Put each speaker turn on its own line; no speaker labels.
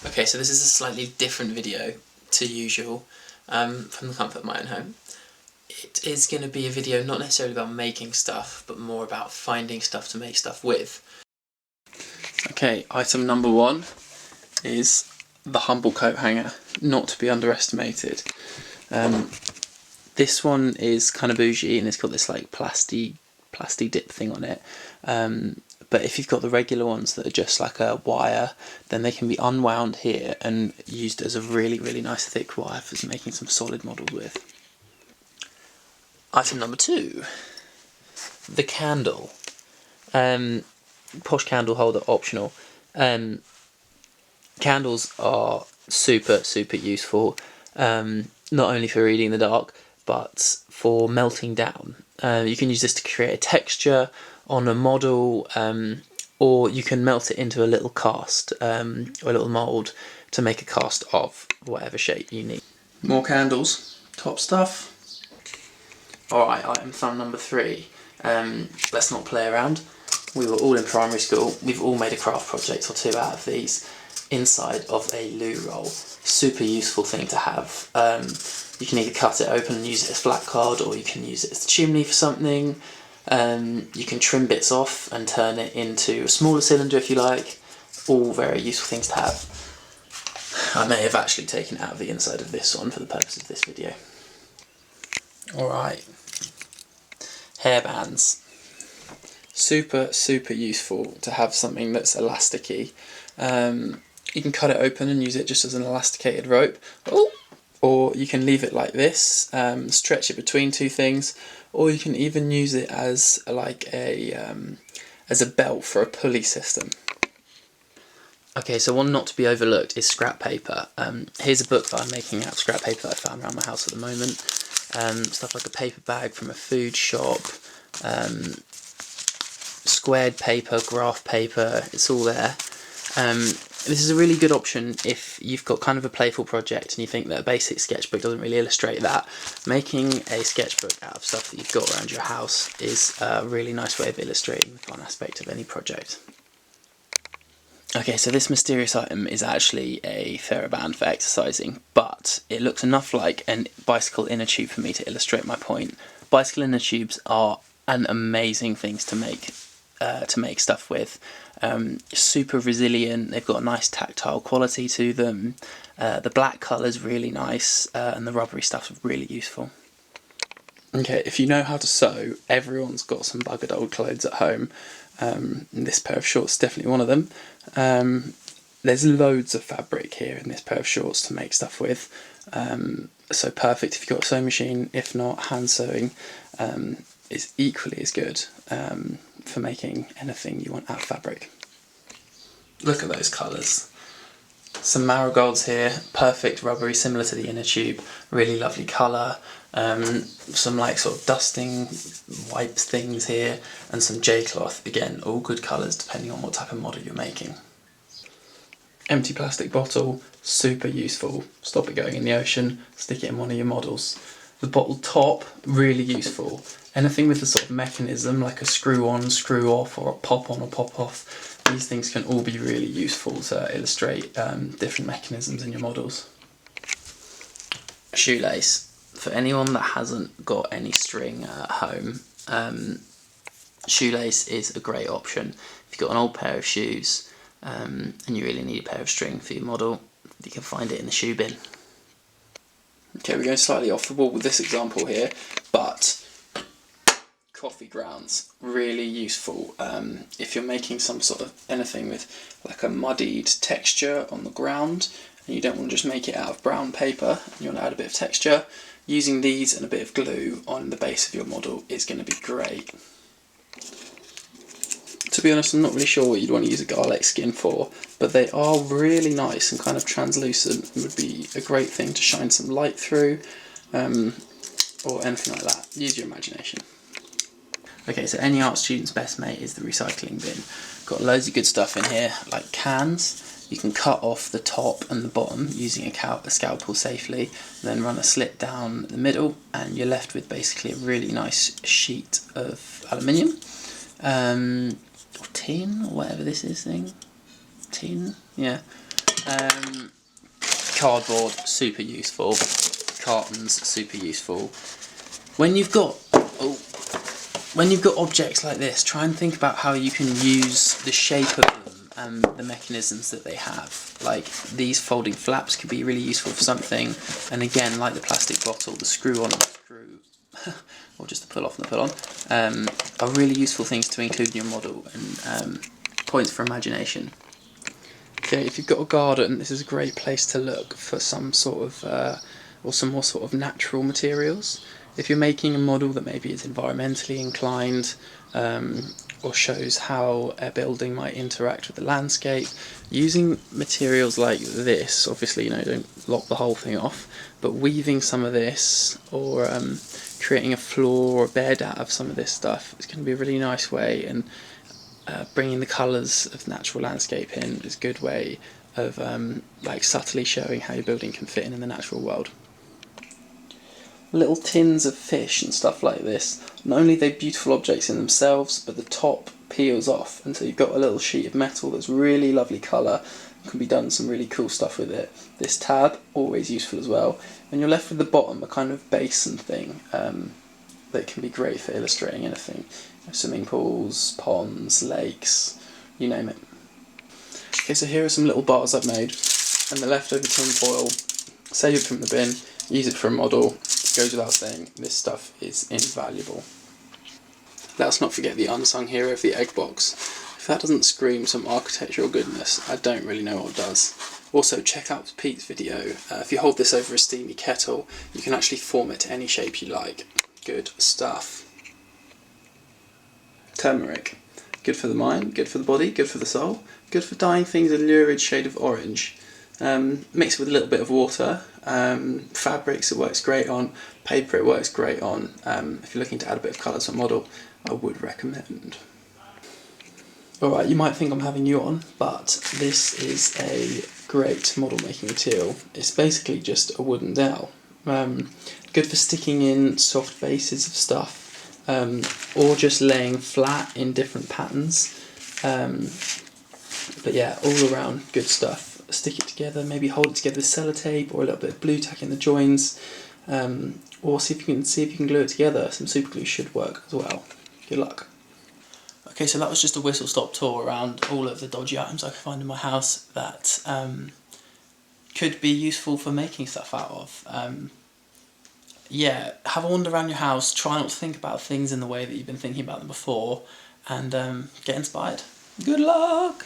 Okay, so this is a slightly different video to usual from the comfort of my own home. It is going to be a video not necessarily about making stuff, but more about finding stuff to make stuff with. Okay, item number one is the Humble coat hanger, not to be underestimated. This one is kind of bougie and it's got this like plasty dip thing on it. But if you've got the regular ones that are just like a wire, then they can be unwound here and used as a really, really nice thick wire for making some solid models with. Item number two, the candle. Posh candle holder optional. Candles are super useful, not only for reading in the dark, but for melting down. You can use this to create a texture on a model, or you can melt it into a little cast, or a little mould to make a cast of whatever shape you need. More candles, top stuff. Alright, item fun number three. Let's not play around. We were all in primary school, we've all made a craft project or two out of these inside of a loo roll. Super useful thing to have. You can either cut it open and use it as flat card, or you can use it as a chimney for something. You can trim bits off and turn it into a smaller cylinder if you like. All very useful things to have. I may have actually taken it out of the inside of this one for the purpose of this video. Alright. Hairbands. Super useful to have something that's elasticy. You can cut it open and use it just as an elasticated rope, or you can leave it like this, stretch it between two things, or you can even use it as a belt for a pulley system. Okay, so one not to be overlooked is scrap paper. Here's a book that I'm making out of scrap paper that I found around my house at the moment. Stuff like a paper bag from a food shop, squared paper, graph paper, it's all there. This is a really good option if you've got kind of a playful project and you think that a basic sketchbook doesn't really illustrate that. Making a sketchbook out of stuff that you've got around your house is a really nice way of illustrating the fun aspect of any project. Okay, so this mysterious item is actually a TheraBand for exercising, but it looks enough like a bicycle inner tube for me to illustrate my point. Bicycle inner tubes are an amazing things to make stuff with. Super resilient, they've got a nice tactile quality to them. The black colour's really nice, and the rubbery stuff's really useful. Okay, if you know how to sew, everyone's got some buggered old clothes at home. This pair of shorts is definitely one of them. There's loads of fabric here in this pair of shorts to make stuff with. So perfect if you've got a sewing machine. If not, hand sewing is equally as good for making anything you want out of fabric. Look at those colours. Some marigolds here, perfect rubbery, similar to the inner tube, really lovely colour. Some like sort of dusting wipes things here, and some J-cloth, again all good colours depending on what type of model you're making. Empty plastic bottle, super useful, stop it going in the ocean, stick it in one of your models. The bottle top, really useful. Anything with the sort of mechanism like a screw on, screw off, or a pop on or pop off, these things can all be really useful to illustrate different mechanisms in your models. Shoelace. For anyone that hasn't got any string at home, shoelace is a great option. If you've got an old pair of shoes and you really need a pair of string for your model, you can find it in the shoe bin. Okay, we're going slightly off the wall with this example here, but coffee grounds, really useful if you're making some sort of anything with like a muddied texture on the ground and you don't want to just make it out of brown paper and you want to add a bit of texture. Using these and a bit of glue on the base of your model is going to be great. To be honest, I'm not really sure what you'd want to use a garlic skin for, but they are really nice and kind of translucent and would be a great thing to shine some light through, or anything like that. Use your imagination. Okay, so any art student's best mate is the recycling bin. Got loads of good stuff in here, like cans. You can cut off the top and the bottom using a scalpel safely, then run a slit down the middle, and you're left with basically a really nice sheet of aluminium. Or tin, or whatever this is thing. Tin, yeah. Cardboard, super useful. Cartons, super useful. When you've got objects like this, try and think about how you can use the shape of them and the mechanisms that they have. Like these folding flaps could be really useful for something, and again, like the plastic bottle, the screw on and the screw, or just the pull off and the pull on, are really useful things to include in your model, and points for imagination. Okay, if you've got a garden, this is a great place to look for some sort of, or some more sort of natural materials. If you're making a model that maybe is environmentally inclined, or shows how a building might interact with the landscape, using materials like this, obviously, don't lock the whole thing off, but weaving some of this, or creating a floor or a bed out of some of this stuff, is going to be a really nice way, and bringing the colours of natural landscape in is a good way of like subtly showing how your building can fit in the natural world. Little tins of fish and stuff like this, not only are they beautiful objects in themselves, but the top peels off, and so you've got a little sheet of metal that's really lovely colour, can be done some really cool stuff with it. This tab, always useful as well, and you're left with the bottom, a kind of basin thing that can be great for illustrating anything. Swimming pools, ponds, lakes, you name it. Okay, so here are some little bars I've made, and the leftover tin foil, save it from the bin, use it for a model. It goes without saying, this stuff is invaluable. Let's not forget the unsung hero of the egg box. If that doesn't scream some architectural goodness, I don't really know what does. Also, check out Pete's video. If you hold this over a steamy kettle, you can actually form it to any shape you like. Good stuff. Turmeric. Good for the mind, good for the body, good for the soul, good for dyeing things a lurid shade of orange. Mix it with a little bit of water. Fabrics it works great on, paper it works great on. If you're looking to add a bit of colour to a model, I would recommend. Alright, you might think I'm having you on, but this is a great model making material. It's basically just a wooden dowel. Good for sticking in soft bases of stuff. Or just laying flat in different patterns, but yeah, all around good stuff. Stick it together, maybe hold it together with sellotape or a little bit of blue tack in the joins, or see if you can glue it together. Some super glue should work as well. Good luck. Okay, so that was just a whistle stop tour around all of the dodgy items I could find in my house that could be useful for making stuff out of. Yeah, have a wander around your house, try not to think about things in the way that you've been thinking about them before, and get inspired. Good luck!